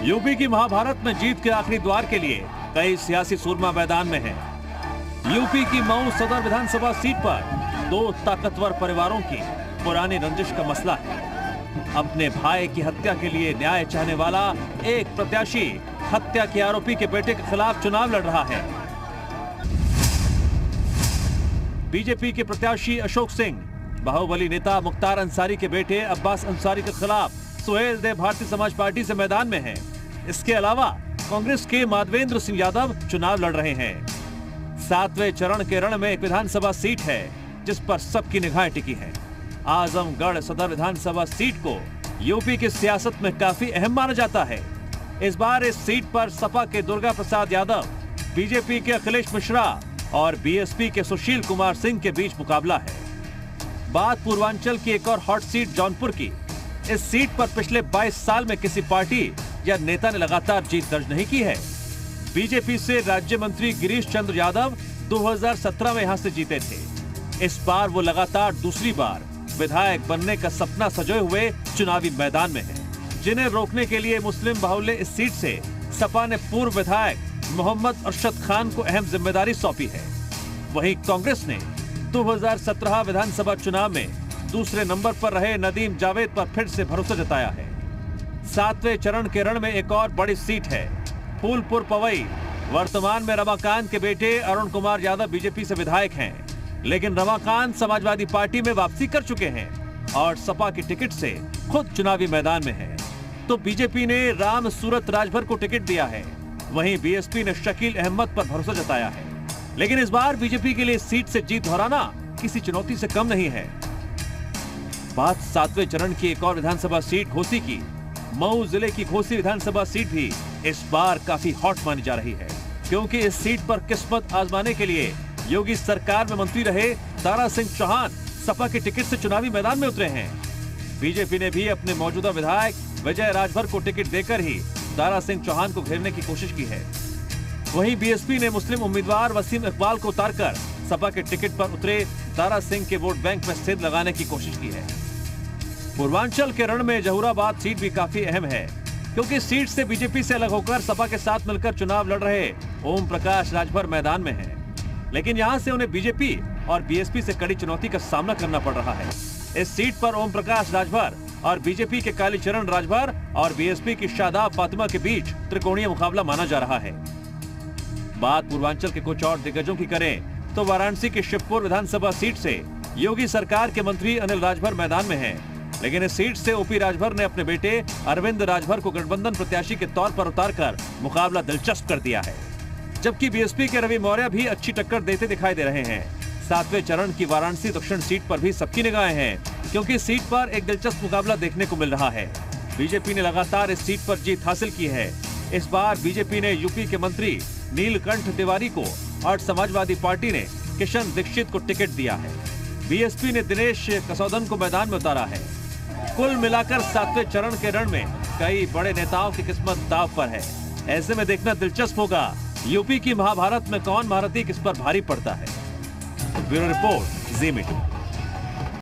UP की महाभारत में जीत के आखिरी द्वार के लिए कई सियासी सूरमा मैदान में हैं। यूपी की मऊ सदर विधानसभा सीट पर दो ताकतवर परिवारों की पुरानी रंजिश का मसला है। अपने भाई की हत्या के लिए न्याय चाहने वाला एक प्रत्याशी हत्या के आरोपी के बेटे के खिलाफ चुनाव लड़ रहा है। बीजेपी के प्रत्याशी अशोक सिंह बाहुबली नेता मुख्तार अंसारी के बेटे अब्बास अंसारी के खिलाफ सुहेल देव भारतीय समाज पार्टी से मैदान में हैं। इसके अलावा कांग्रेस के माधवेंद्र सिंह यादव चुनाव लड़ रहे हैं। 7वें चरण के रण में एक विधानसभा सीट है जिस पर सबकी निगाहें टिकी हैं। आजमगढ़ सदर विधानसभा सीट को यूपी की सियासत में काफी अहम माना जाता है। इस बार इस सीट पर सपा के दुर्गा प्रसाद यादव, बीजेपी के अखिलेश मिश्रा और बीएसपी के सुशील कुमार सिंह के बीच मुकाबला है। बात पूर्वांचल की एक और हॉट सीट जौनपुर की। इस सीट पर पिछले 22 साल में किसी पार्टी या नेता ने लगातार जीत दर्ज नहीं की है। बीजेपी से राज्य मंत्री गिरीश चंद्र यादव 2017 में यहां से जीते थे। इस बार वो लगातार दूसरी बार विधायक बनने का सपना सजोए हुए चुनावी मैदान में है। जिन्हें रोकने के लिए मुस्लिम बाहुल्य इस सीट से सपा ने पूर्व विधायक मोहम्मद अरशद खान को अहम जिम्मेदारी सौंपी है। वहीं कांग्रेस ने 2017 विधानसभा चुनाव में दूसरे नंबर पर रहे नदीम जावेद पर फिर से भरोसा जताया है। 7वें चरण के रण में एक और बड़ी सीट है फूलपुर पवई। वर्तमान में रमाकांत के बेटे अरुण कुमार यादव बीजेपी से विधायक हैं, लेकिन रमाकांत समाजवादी पार्टी में वापसी कर चुके हैं और सपा की टिकट से खुद चुनावी मैदान में है। तो बीजेपी ने राम सूरत राजभर को टिकट दिया है, वहीं बीएसपी ने शकील अहमद पर भरोसा जताया है। लेकिन इस बार बीजेपी के लिए सीट से जीत दोहराना किसी चुनौती से कम नहीं है। बात 7वें चरण की एक और विधानसभा सीट घोसी की। मऊ जिले की घोसी विधानसभा सीट भी इस बार काफी हॉट मानी जा रही है, क्योंकि इस सीट पर किस्मत आजमाने के लिए योगी सरकार में मंत्री रहे दारा सिंह चौहान सपा के टिकट से चुनावी मैदान में उतरे हैं। बीजेपी ने भी अपने मौजूदा विधायक विजय राजभर को टिकट देकर ही दारा सिंह चौहान को घेरने की कोशिश की है। वहीं बीएसपी ने मुस्लिम उम्मीदवार वसीम इकबाल को उतारकर सपा के टिकट पर उतरे दारा सिंह के वोट बैंक में सेंध लगाने की कोशिश की है। पूर्वांचल के रण में जहूराबाद सीट भी काफी अहम है, क्योंकि सीट से बीजेपी से अलग होकर सपा के साथ मिलकर चुनाव लड़ रहे ओम प्रकाश राजभर मैदान में हैं। लेकिन यहां से उन्हें बीजेपी और बीएसपी से कड़ी चुनौती का सामना करना पड़ रहा है। इस सीट पर ओम प्रकाश राजभर और बीजेपी के कालीचरण राजभर और बीएसपी की शादाब फातिमा के बीच त्रिकोणीय मुकाबला माना जा रहा है। बात पूर्वांचल के कुछ और दिग्गजों की करें तो वाराणसी की शिवपुर विधानसभा सीट से योगी सरकार के मंत्री अनिल राजभर मैदान में हैं। लेकिन इस सीट से ओपी राजभर ने अपने बेटे अरविंद राजभर को गठबंधन प्रत्याशी के तौर पर उतारकर मुकाबला दिलचस्प कर दिया है। जबकि बीएसपी के रवि मौर्य भी अच्छी टक्कर देते दिखाई दे रहे हैं। 7वें चरण की वाराणसी दक्षिण सीट पर भी सबकी निगाहें हैं, क्योंकि इस सीट पर एक दिलचस्प मुकाबला देखने को मिल रहा है। बीजेपी ने लगातार इस सीट पर जीत हासिल की है। इस बार बीजेपी ने यूपी के मंत्री नीलकंठ तिवारी को और समाजवादी पार्टी ने किशन दीक्षित को टिकट दिया है। बीएसपी ने दिनेश कसौदन को मैदान में उतारा है। कुल मिलाकर 7वें चरण के रण में कई बड़े नेताओं की किस्मत दांव पर है। ऐसे में देखना दिलचस्प होगा यूपी की महाभारत में कौन महारथी किस पर भारी पड़ता है। ब्यूरो रिपोर्ट, जी मीडिया।